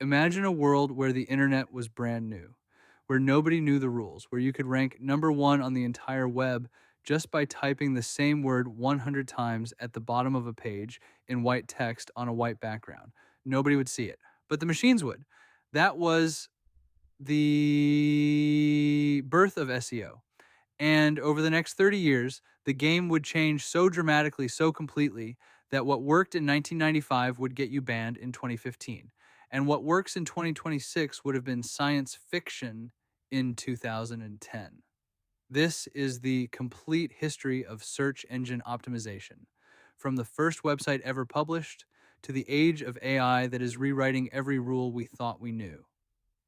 Imagine a world where the internet was brand new, where nobody knew the rules, where you could rank number one on the entire web just by typing the same word 100 times at the bottom of a page in white text on a white background. Nobody would see it, but the machines would. That was the birth of SEO. And over the next 30 years, the game would change so dramatically, so completely, that what worked in 1995 would get you banned in 2015. And what works in 2026 would have been science fiction in 2010. This is the complete history of search engine optimization, from the first website ever published to the age of AI that is rewriting every rule we thought we knew.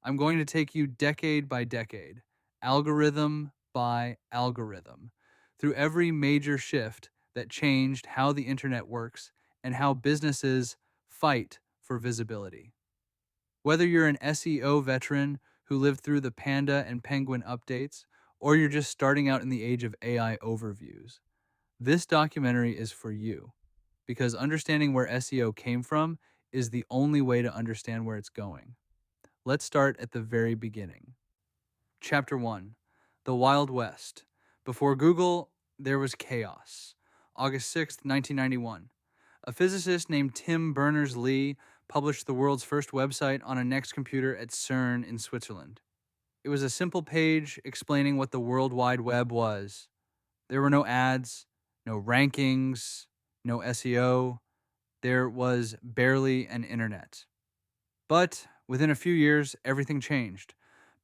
I'm going to take you decade by decade, algorithm by algorithm, through every major shift that changed how the internet works and how businesses fight for visibility. Whether you're an SEO veteran who lived through the Panda and Penguin updates, or you're just starting out in the age of AI overviews, this documentary is for you because understanding where SEO came from is the only way to understand where it's going. Let's start at the very beginning. Chapter 1, The Wild West. Before Google, there was chaos. August 6th, 1991. A physicist named Tim Berners-Lee published the world's first website on a Next computer at CERN in Switzerland. It was a simple page explaining what the World Wide Web was. There were no ads, no rankings, no SEO. There was barely an internet. But within a few years, everything changed.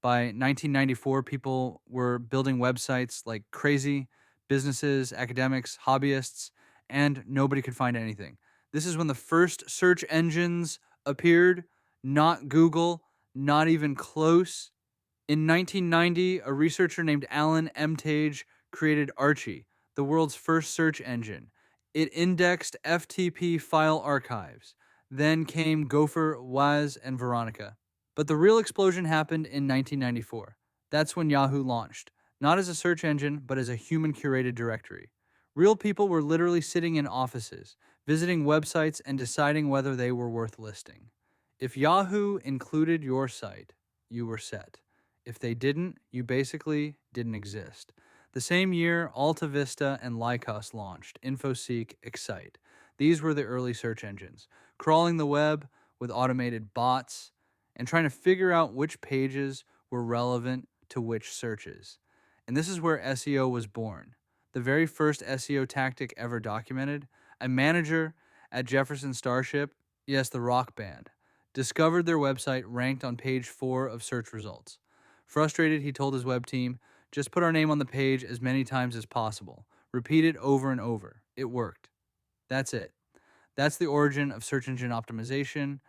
By 1994, people were building websites like crazy, businesses, academics, hobbyists, and nobody could find anything. This is when the first search engines appeared, not Google, not even close. In 1990, a researcher named Alan Emtage created Archie, the world's first search engine. It indexed FTP file archives. Then came Gopher, Waz, and Veronica. But the real explosion happened in 1994. That's when Yahoo launched, not as a search engine, but as a human curated directory. Real people were literally sitting in offices, visiting websites, and deciding whether they were worth listing. If Yahoo included your site, you were set. If they didn't, you basically didn't exist. The same year, AltaVista and Lycos launched, InfoSeek, Excite. These were the early search engines, crawling the web with automated bots and trying to figure out which pages were relevant to which searches. And this is where SEO was born. The very first SEO tactic ever documented, a manager at Jefferson Starship, yes, the rock band, discovered their website ranked on page 4 of search results. Frustrated, he told his web team, just put our name on the page as many times as possible. Repeat it over and over. It worked. That's it. That's the origin of search engine optimization,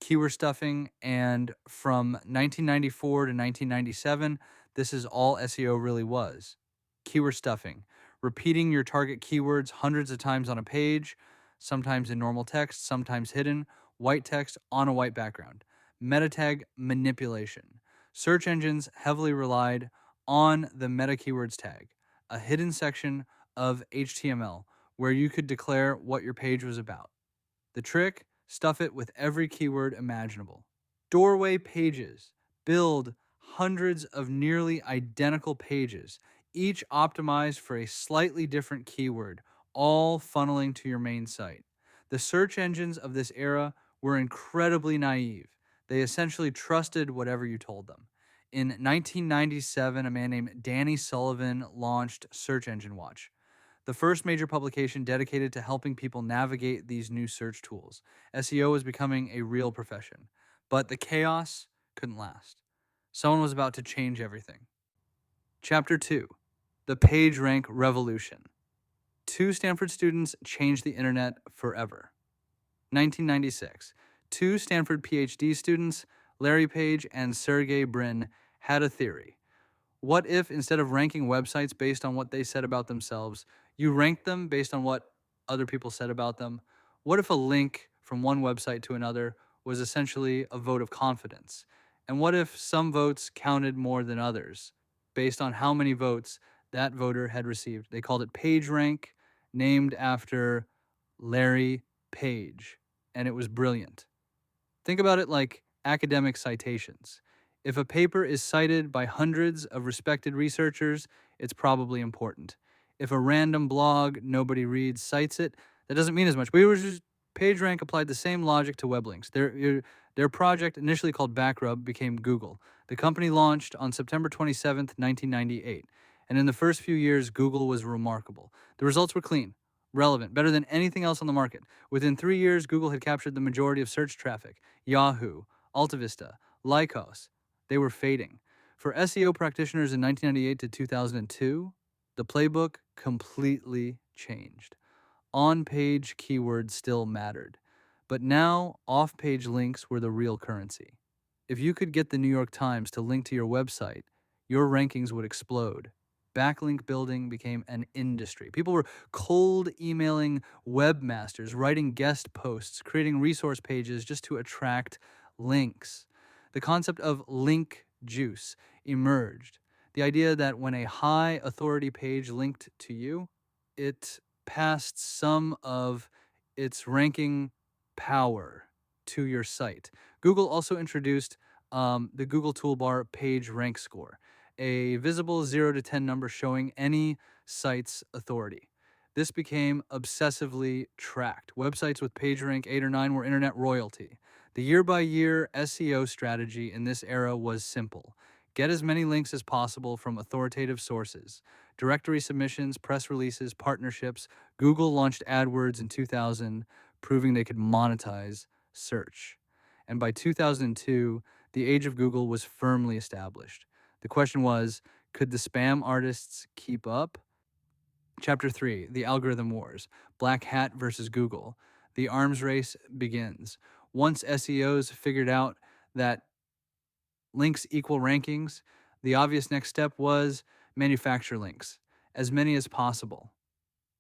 keyword stuffing, and from 1994 to 1997, this is all SEO really was. Keyword stuffing, repeating your target keywords hundreds of times on a page, sometimes in normal text, sometimes hidden, white text on a white background. Meta tag manipulation. Search engines heavily relied on the meta keywords tag, a hidden section of HTML where you could declare what your page was about. The trick? Stuff it with every keyword imaginable. Doorway pages. Build hundreds of nearly identical pages, each optimized for a slightly different keyword, all funneling to your main site. The search engines of this era were incredibly naive. They essentially trusted whatever you told them. In 1997, a man named Danny Sullivan launched Search Engine Watch, the first major publication dedicated to helping people navigate these new search tools. SEO was becoming a real profession, but the chaos couldn't last. Someone was about to change everything. Chapter 2, The PageRank Revolution. Two Stanford students changed the internet forever. 1996, two Stanford PhD students, Larry Page and Sergey Brin, had a theory. What if, instead of ranking websites based on what they said about themselves, you ranked them based on what other people said about them? What if a link from one website to another was essentially a vote of confidence? And what if some votes counted more than others based on how many votes that voter had received? They called it PageRank, named after Larry Page, and it was brilliant. Think about it like academic citations. If a paper is cited by hundreds of respected researchers, it's probably important. If a random blog nobody reads cites it, that doesn't mean as much. PageRank applied the same logic to web links. Their project, initially called Backrub, became Google. The company launched on September 27th, 1998. And in the first few years, Google was remarkable. The results were clean, relevant, better than anything else on the market. Within 3 years, Google had captured the majority of search traffic. Yahoo, AltaVista, Lycos, they were fading. For SEO practitioners in 1998 to 2002, the playbook completely changed. On-page keywords still mattered, but now off-page links were the real currency. If you could get the New York Times to link to your website, your rankings would explode. Backlink building became an industry. People were cold emailing webmasters, writing guest posts, creating resource pages just to attract links. The concept of link juice emerged. The idea that when a high authority page linked to you, it passed some of its ranking power to your site. Google also introduced the Google toolbar PageRank score, a visible 0 to 10 number showing any site's authority. This became obsessively tracked. Websites with PageRank 8 or 9 were internet royalty. The year-by-year SEO strategy in this era was simple. Get as many links as possible from authoritative sources. Directory submissions, press releases, partnerships. Google launched AdWords in 2000, proving they could monetize search. And by 2002, the age of Google was firmly established. The question was, could the spam artists keep up? Chapter 3, The Algorithm Wars, Black Hat versus Google. The arms race begins. Once SEOs figured out that links equal rankings, the obvious next step was manufacture links, as many as possible.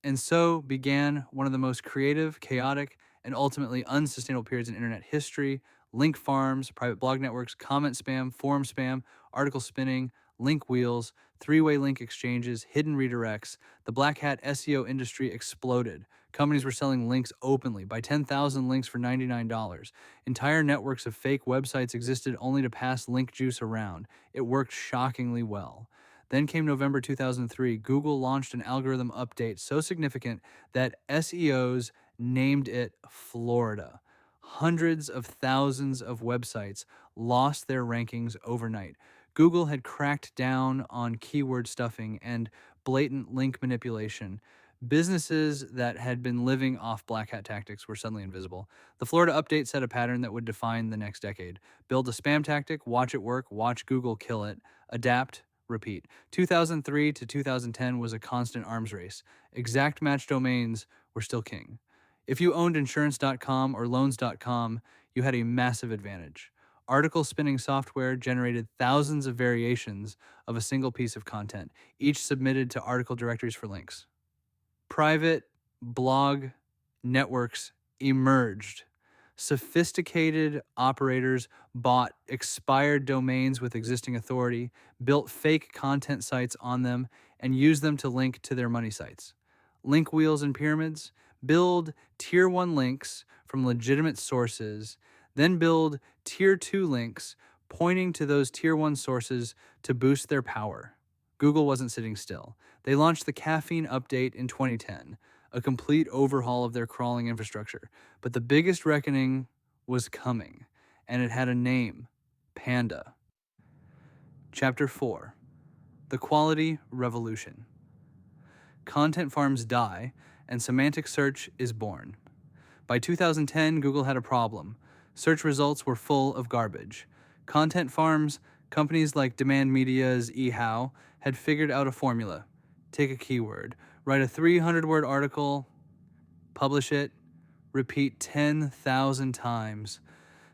And so began one of the most creative, chaotic, and ultimately unsustainable periods in internet history. Link farms, private blog networks, comment spam, forum spam, article spinning, link wheels, three-way link exchanges, hidden redirects. The black hat SEO industry exploded. Companies were selling links openly, buy 10,000 links for $99. Entire networks of fake websites existed only to pass link juice around. It worked shockingly well. Then came November 2003. Google launched an algorithm update so significant that SEOs named it Florida. Hundreds of thousands of websites lost their rankings overnight. Google had cracked down on keyword stuffing and blatant link manipulation. Businesses that had been living off black hat tactics were suddenly invisible. The Florida update set a pattern that would define the next decade. Build a spam tactic, watch it work, watch Google kill it, adapt, repeat. 2003 to 2010 was a constant arms race. Exact match domains were still king. If you owned insurance.com or loans.com, you had a massive advantage. Article spinning software generated thousands of variations of a single piece of content, each submitted to article directories for links. Private blog networks emerged. Sophisticated operators bought expired domains with existing authority, built fake content sites on them, and used them to link to their money sites. Link wheels and pyramids build tier 1 links from legitimate sources, then build tier 2 links pointing to those tier 1 sources to boost their power. Google wasn't sitting still. They launched the Caffeine update in 2010, a complete overhaul of their crawling infrastructure. But the biggest reckoning was coming, and it had a name, Panda. Chapter 4, The Quality Revolution. Content farms die, and semantic search is born. By 2010, Google had a problem. Search results were full of garbage. Content farms, companies like Demand Media's eHow, had figured out a formula. Take a keyword, write a 300-word article, publish it, repeat 10,000 times.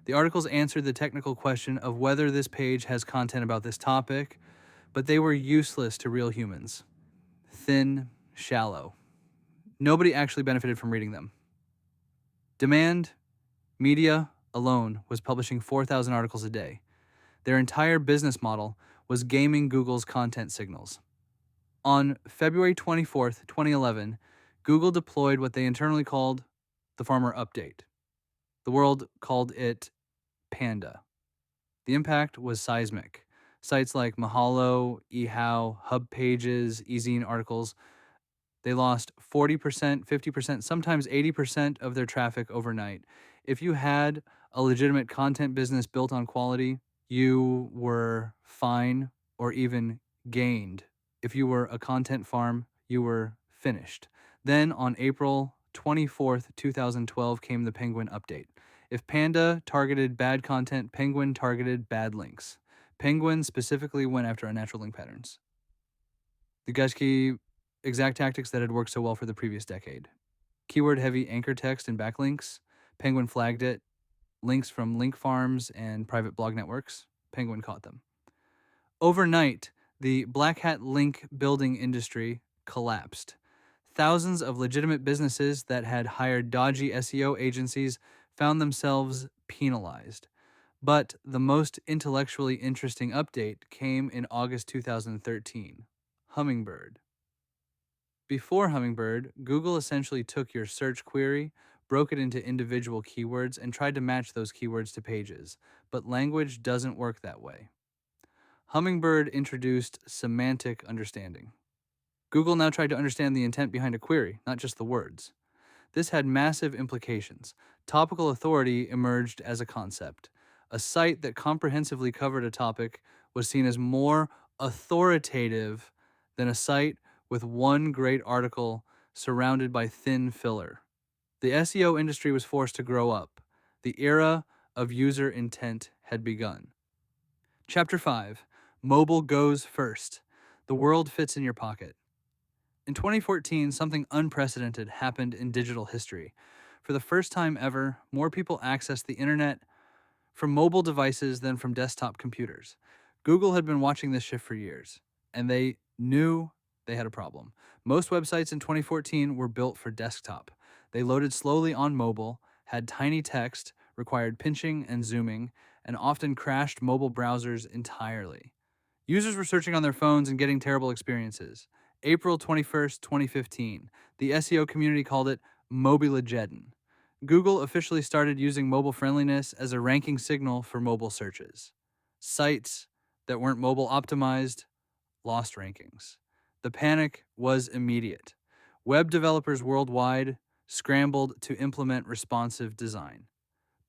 The articles answered the technical question of whether this page has content about this topic, but they were useless to real humans. Thin, shallow. Nobody actually benefited from reading them. Demand Media alone was publishing 4,000 articles a day. Their entire business model was gaming Google's content signals. On February 24th, 2011, Google deployed what they internally called the Farmer Update. The world called it Panda. The impact was seismic. Sites like Mahalo, eHow, Hub Pages, eZine articles, they lost 40%, 50%, sometimes 80% of their traffic overnight. If you had a legitimate content business built on quality, you were fine or even gained. If you were a content farm, you were finished. Then on April 24th, 2012 came the Penguin update. If Panda targeted bad content, Penguin targeted bad links. Penguin specifically went after unnatural link patterns. The Geschke exact tactics that had worked so well for the previous decade. Keyword heavy anchor text and backlinks. Penguin flagged it. Links from link farms and private blog networks. Penguin caught them. Overnight, the black hat link building industry collapsed. Thousands of legitimate businesses that had hired dodgy SEO agencies found themselves penalized. But the most intellectually interesting update came in August 2013. Hummingbird. Before Hummingbird, Google essentially took your search query, broke it into individual keywords, and tried to match those keywords to pages. But language doesn't work that way. Hummingbird introduced semantic understanding. Google now tried to understand the intent behind a query, not just the words. This had massive implications. Topical authority emerged as a concept. A site that comprehensively covered a topic was seen as more authoritative than a site with one great article surrounded by thin filler. The SEO industry was forced to grow up. The era of user intent had begun. Chapter 5. Mobile goes first. The world fits in your pocket. In 2014, something unprecedented happened in digital history. For the first time ever, more people accessed the internet from mobile devices than from desktop computers. Google had been watching this shift for years, and they knew they had a problem. Most websites in 2014 were built for desktop. They loaded slowly on mobile, had tiny text, required pinching and zooming, and often crashed mobile browsers entirely. Users were searching on their phones and getting terrible experiences. April 21st, 2015, the SEO community called it Mobilegeddon. Google officially started using mobile friendliness as a ranking signal for mobile searches. Sites that weren't mobile optimized lost rankings. The panic was immediate. Web developers worldwide scrambled to implement responsive design.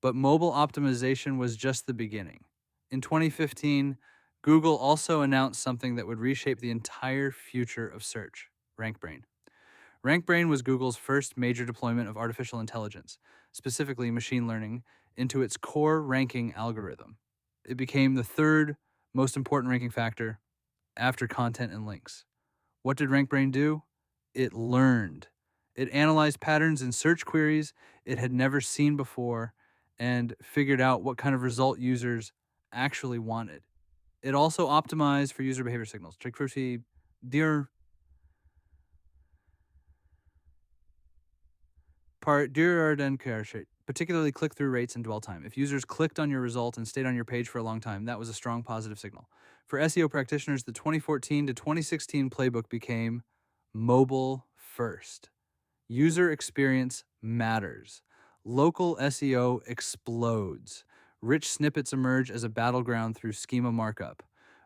But mobile optimization was just the beginning. In 2015, Google also announced something that would reshape the entire future of search: RankBrain. RankBrain was Google's first major deployment of artificial intelligence, specifically machine learning, into its core ranking algorithm. It became the third most important ranking factor after content and links. What did RankBrain do? It learned. It analyzed patterns in search queries it had never seen before and figured out what kind of result users actually wanted. It also optimized for user behavior signals. Particularly click-through rates and dwell time. If users clicked on your result and stayed on your page for a long time, that was a strong positive signal. For SEO practitioners, the 2014 to 2016 playbook became mobile first. User experience matters. Local SEO explodes. Rich snippets emerge as a battleground through schema markup.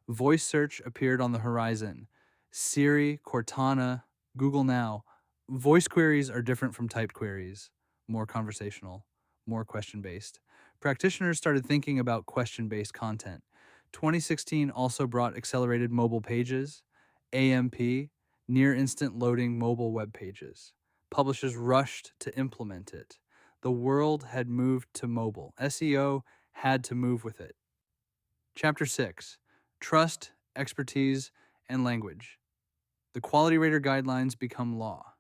Voice search appeared on the horizon. Siri, Cortana, Google Now. Voice queries are different from typed queries, more conversational, more question-based. Practitioners started thinking about question-based content. 2016 also brought accelerated mobile pages, AMP, near instant loading mobile web pages. Publishers rushed to implement it. The world had moved to mobile. SEO had to move with it. Chapter 6. Trust, Expertise, and Language. The Quality Rater Guidelines become law.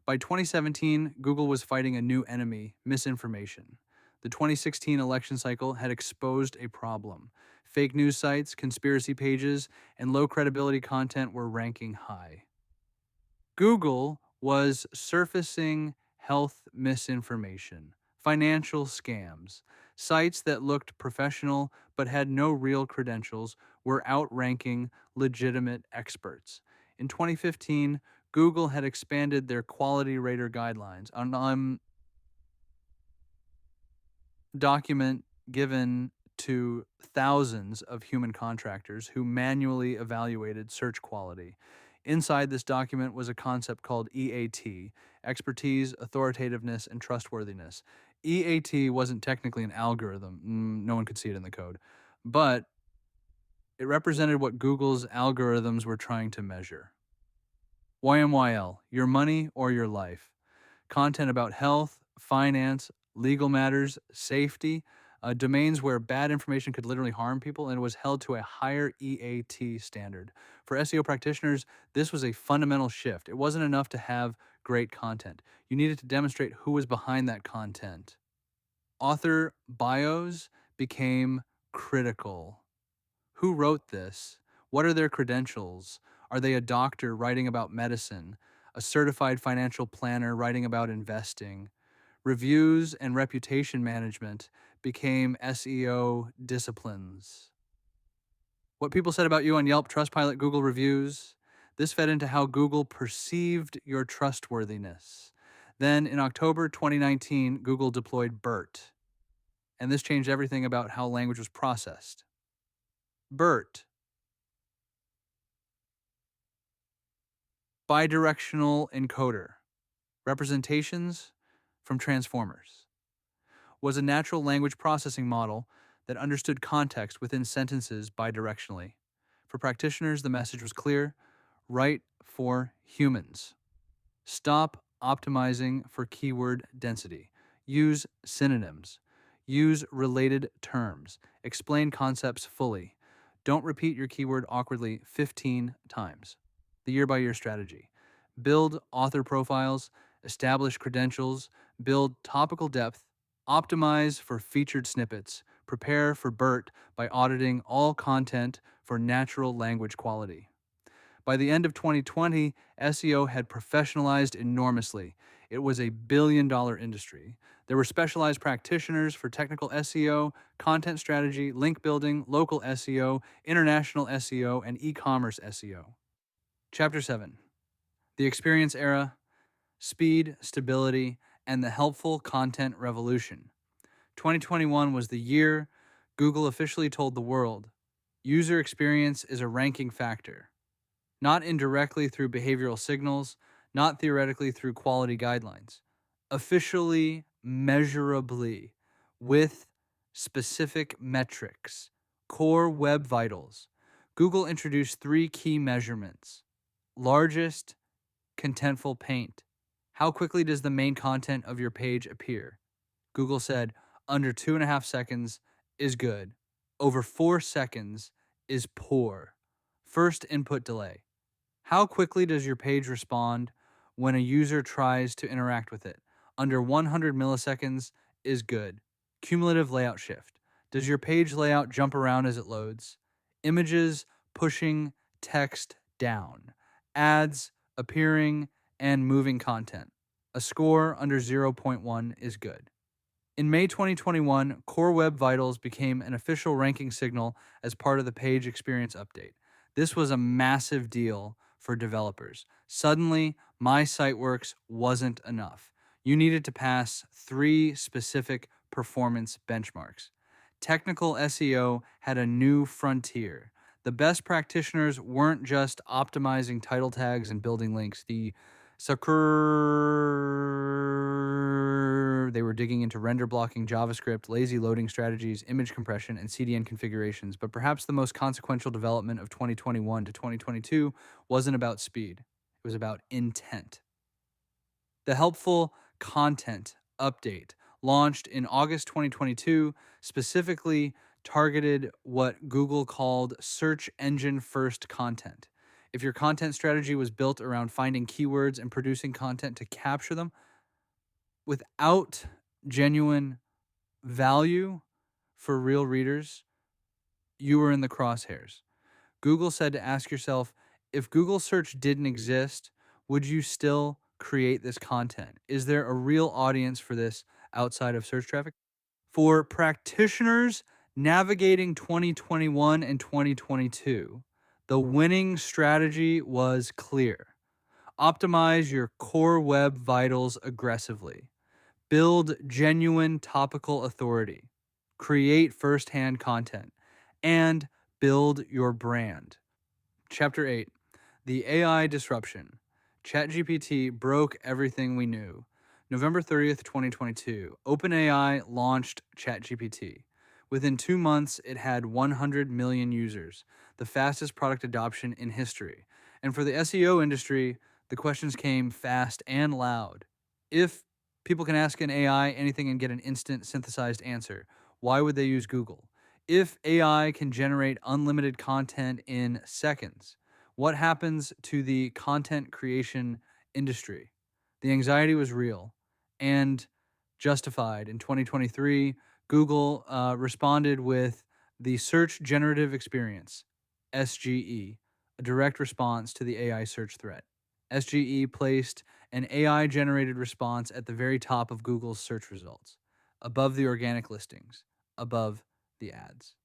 By 2017, Google was fighting a new enemy: misinformation. The 2016 election cycle had exposed a problem. Fake news sites, conspiracy pages, and low credibility content were ranking high. Google was surfacing health misinformation, financial scams. Sites that looked professional but had no real credentials were outranking legitimate experts. In 2015, Google had expanded their quality rater guidelines on document given to thousands of human contractors who manually evaluated search quality. Inside this document was a concept called EAT: expertise, authoritativeness, and trustworthiness. EAT wasn't technically an algorithm, no one could see it in the code, but it represented what Google's algorithms were trying to measure. YMYL, your money or your life. Content about health, finance, legal matters, safety, domains where bad information could literally harm people, and it was held to a higher EAT standard. For SEO practitioners, this was a fundamental shift. It wasn't enough to have great content. You needed to demonstrate who was behind that content. Author bios became critical. Who wrote this? What are their credentials? Are they a doctor writing about medicine? A certified financial planner writing about investing? Reviews and reputation management became SEO disciplines. What people said about you on Yelp, Trustpilot, Google reviews, this fed into how Google perceived your trustworthiness. Then in October 2019, Google deployed BERT, and this changed everything about how language was processed. BERT, bidirectional encoder, representations from transformers, was a natural language processing model that understood context within sentences bidirectionally. For practitioners, the message was clear: write for humans. Stop optimizing for keyword density. Use synonyms. Use related terms. Explain concepts fully. Don't repeat your keyword awkwardly 15 times. The year-by-year strategy. Build author profiles, establish credentials, build topical depth, optimize for featured snippets, prepare for BERT by auditing all content for natural language quality. By the end of 2020, SEO had professionalized enormously. It was a billion-dollar industry. There were specialized practitioners for technical SEO, content strategy, link building, local SEO, international SEO, and e-commerce SEO. Chapter 7. The Experience Era, Speed, Stability, and the Helpful Content Revolution. 2021 was the year Google officially told the world, user experience is a ranking factor. Not indirectly through behavioral signals, not theoretically through quality guidelines. Officially, measurably, with specific metrics, core web vitals. Google introduced 3 key measurements. Largest, contentful paint. How quickly does the main content of your page appear? Google said under 2.5 seconds is good. Over 4 seconds is poor. First input delay. How quickly does your page respond when a user tries to interact with it? Under 100 milliseconds is good. Cumulative layout shift. Does your page layout jump around as it loads? Images pushing text down. Ads appearing and moving content. A score under 0.1 is good. In May 2021, Core Web Vitals became an official ranking signal as part of the Page Experience Update. This was a massive deal for developers. Suddenly, My Site Works wasn't enough. You needed to pass 3 specific performance benchmarks. Technical SEO had a new frontier. The best practitioners weren't just optimizing title tags and building links. They were digging into render blocking, JavaScript, lazy loading strategies, image compression, and CDN configurations. But perhaps the most consequential development of 2021 to 2022 wasn't about speed. It was about intent. The Helpful Content Update, launched in August 2022, specifically targeted what Google called search engine first content. If your content strategy was built around finding keywords and producing content to capture them without genuine value for real readers, you were in the crosshairs. Google said to ask yourself, if Google search didn't exist, would you still create this content? Is there a real audience for this outside of search traffic? For practitioners navigating 2021 and 2022, the winning strategy was clear. Optimize your core web vitals aggressively. Build genuine topical authority. create firsthand content, and build your brand. Chapter 8: The AI Disruption. ChatGPT broke everything we knew. November 30th, 2022, OpenAI launched ChatGPT. Within 2 months, it had 100 million users, the fastest product adoption in history. And for the SEO industry, the questions came fast and loud. If people can ask an AI anything and get an instant synthesized answer, why would they use Google? If AI can generate unlimited content in seconds, what happens to the content creation industry? The anxiety was real and justified. In 2023, Google responded with the Search Generative Experience, SGE, a direct response to the AI search threat. SGE placed an AI generated response at the very top of Google's search results, above the organic listings, above the ads.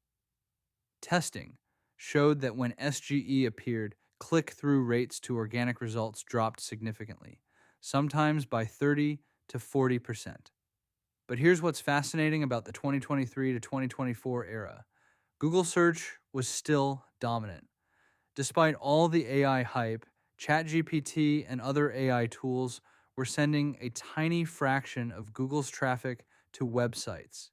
Testing showed that when SGE appeared, click-through rates to organic results dropped significantly, sometimes by 30 to 40%. But here's what's fascinating about the 2023 to 2024 era. Google search was still dominant. Despite all the AI hype, ChatGPT and other AI tools were sending a tiny fraction of Google's traffic to websites.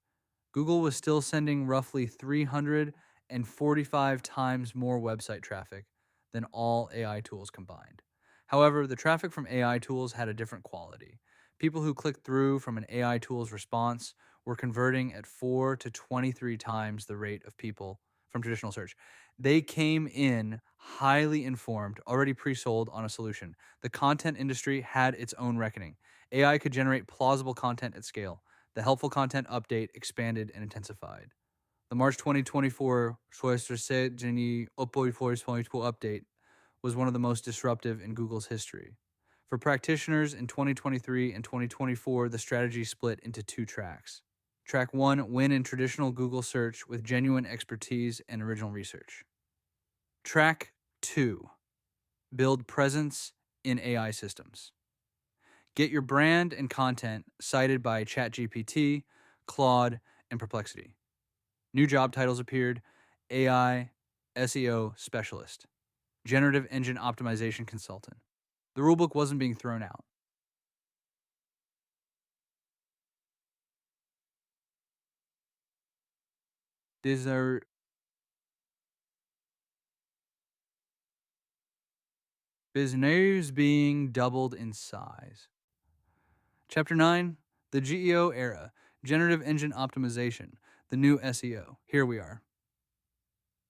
Google was still sending roughly 345 times more website traffic than all AI tools combined. However, the traffic from AI tools had a different quality. People who clicked through from an AI tool's response were converting at 4 to 23 times the rate of people from traditional search. They came in highly informed, already pre-sold on a solution. The content industry had its own reckoning. AI could generate plausible content at scale. The helpful content update expanded and intensified. The March 2024 Generative update was one of the most disruptive in Google's history. For practitioners in 2023 and 2024, the strategy split into 2 tracks. Track 1, win in traditional Google search with genuine expertise and original research. Track 2, build presence in AI systems. Get your brand and content cited by ChatGPT, Claude, and Perplexity. New job titles appeared: AI SEO Specialist, Generative Engine Optimization Consultant. The rulebook wasn't being thrown out. Business being doubled in size. Chapter 9, the GEO Era, Generative Engine Optimization, the new SEO. Here we are.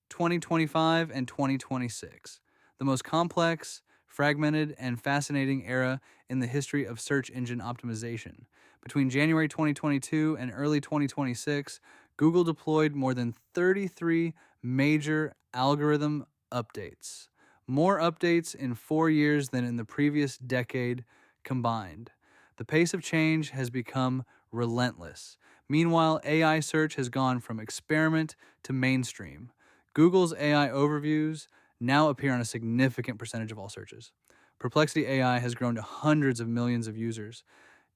2025 and 2026, the most complex, fragmented, and fascinating era in the history of search engine optimization. Between January 2022 and early 2026, Google deployed more than 33 major algorithm updates, more updates in 4 years than in the previous decade combined. The pace of change has become relentless. Meanwhile, AI search has gone from experiment to mainstream. Google's AI overviews now appear on a significant percentage of all searches. Perplexity AI has grown to hundreds of millions of users.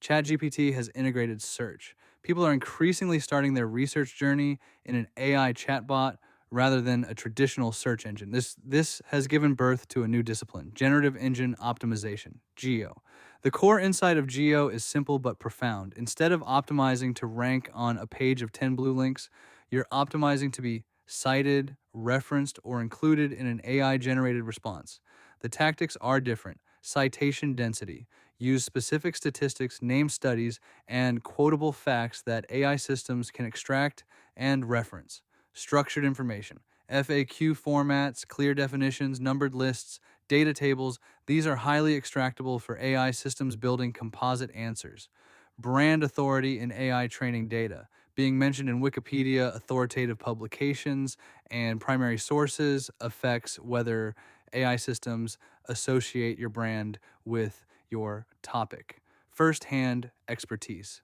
ChatGPT has integrated search. People are increasingly starting their research journey in an AI chatbot rather than a traditional search engine. This has given birth to a new discipline, Generative Engine Optimization, GEO. The core insight of GEO is simple but profound. Instead of optimizing to rank on a page of 10 blue links, you're optimizing to be cited, referenced, or included in an AI-generated response. The tactics are different. Citation density. Use specific statistics, name studies, and quotable facts that AI systems can extract and reference. Structured information. FAQ formats, clear definitions, numbered lists, data tables. These are highly extractable for AI systems building composite answers. Brand authority in AI training data, being mentioned in Wikipedia, authoritative publications, and primary sources affects whether AI systems associate your brand with your topic. First-hand expertise.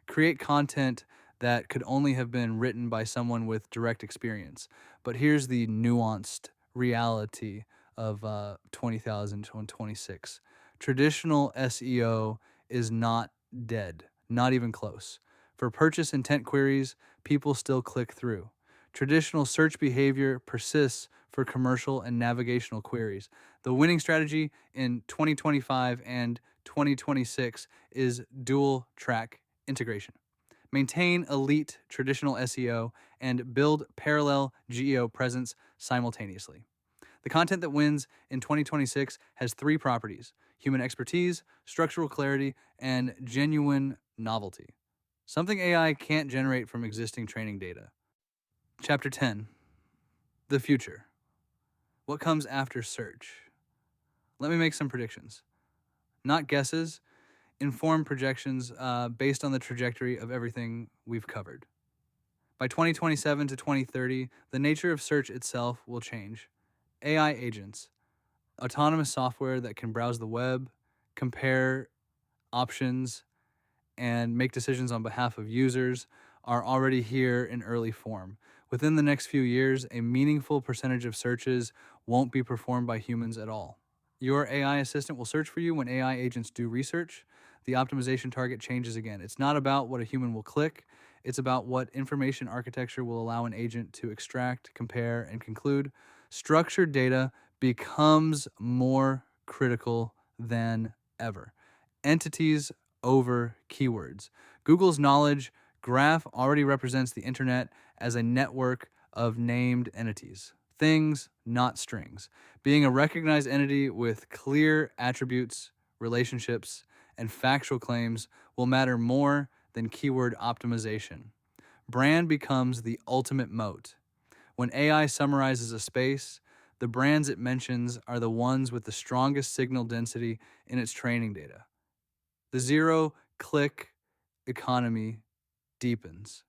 Create content that could only have been written by someone with direct experience. But here's the nuanced reality of 2026. Traditional SEO is not dead, not even close. For purchase intent queries, people still click through. Traditional search behavior persists for commercial and navigational queries. The winning strategy in 2025 and 2026 is dual track integration. Maintain elite traditional SEO and build parallel GEO presence simultaneously. The content that wins in 2026 has three properties: human expertise, structural clarity, and genuine novelty. Something AI can't generate from existing training data. Chapter 10: The Future. What comes after search? Let me make some predictions. Not guesses, informed projections based on the trajectory of everything we've covered. By 2027 to 2030, the nature of search itself will change. AI agents, autonomous software that can browse the web, compare options, and make decisions on behalf of users, are already here in early form. Within the next few years, a meaningful percentage of searches won't be performed by humans at all. Your AI assistant will search for you when AI agents do research. The optimization target changes again. It's not about what a human will click, it's about what information architecture will allow an agent to extract, compare, and conclude. Structured data becomes more critical than ever. Entities over keywords. Google's knowledge graph already represents the internet as a network of named entities, things, not strings. Being a recognized entity with clear attributes, relationships, and factual claims will matter more than keyword optimization. Brand becomes the ultimate moat. When AI summarizes a space, the brands it mentions are the ones with the strongest signal density in its training data. The zero-click economy deepens.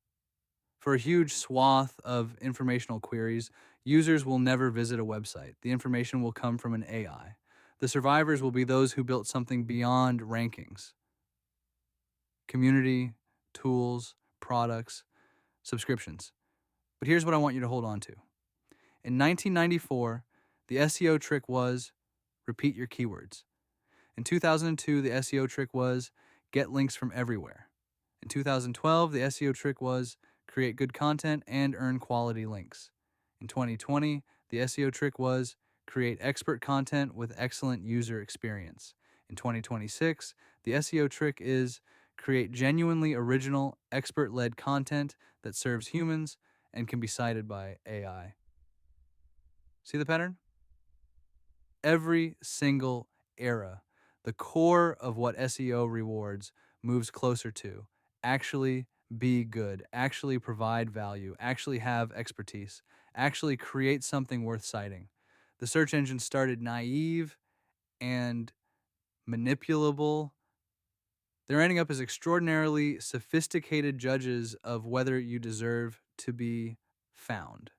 For a huge swath of informational queries, users will never visit a website. The information will come from an AI. The survivors will be those who built something beyond rankings: community, tools, products, subscriptions. But here's what I want you to hold on to. In 1994, the SEO trick was repeat your keywords. In 2002, the SEO trick was get links from everywhere. In 2012, the SEO trick was create good content and earn quality links. In 2020, the SEO trick was create expert content with excellent user experience. In 2026, the SEO trick is create genuinely original, expert-led content that serves humans and can be cited by AI. See the pattern? Every single era, the core of what SEO rewards moves closer to actually be good, actually provide value, actually have expertise, actually create something worth citing. The search engine started naive and manipulable. They're ending up as extraordinarily sophisticated judges of whether you deserve to be found.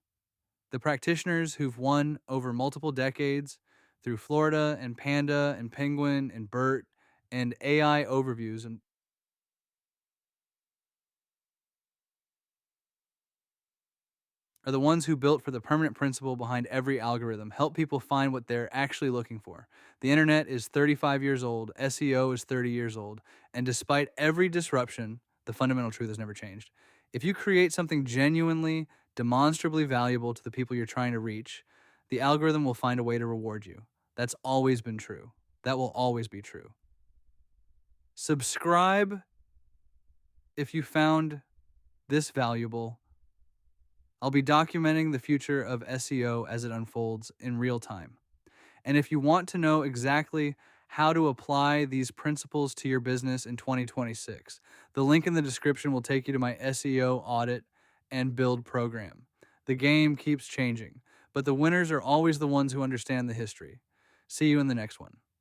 The practitioners who've won over multiple decades through Florida and Panda and Penguin and BERT and AI overviews are the ones who built for the permanent principle behind every algorithm: help people find what they're actually looking for. The internet is 35 years old, SEO is 30 years old, and despite every disruption, the fundamental truth has never changed. If you create something genuinely, demonstrably valuable to the people you're trying to reach, the algorithm will find a way to reward you. That's always been true. That will always be true. Subscribe if you found this valuable. I'll be documenting the future of SEO as it unfolds in real time. And if you want to know exactly how to apply these principles to your business in 2026, the link in the description will take you to my SEO audit and build program. The game keeps changing, but the winners are always the ones who understand the history. See you in the next one.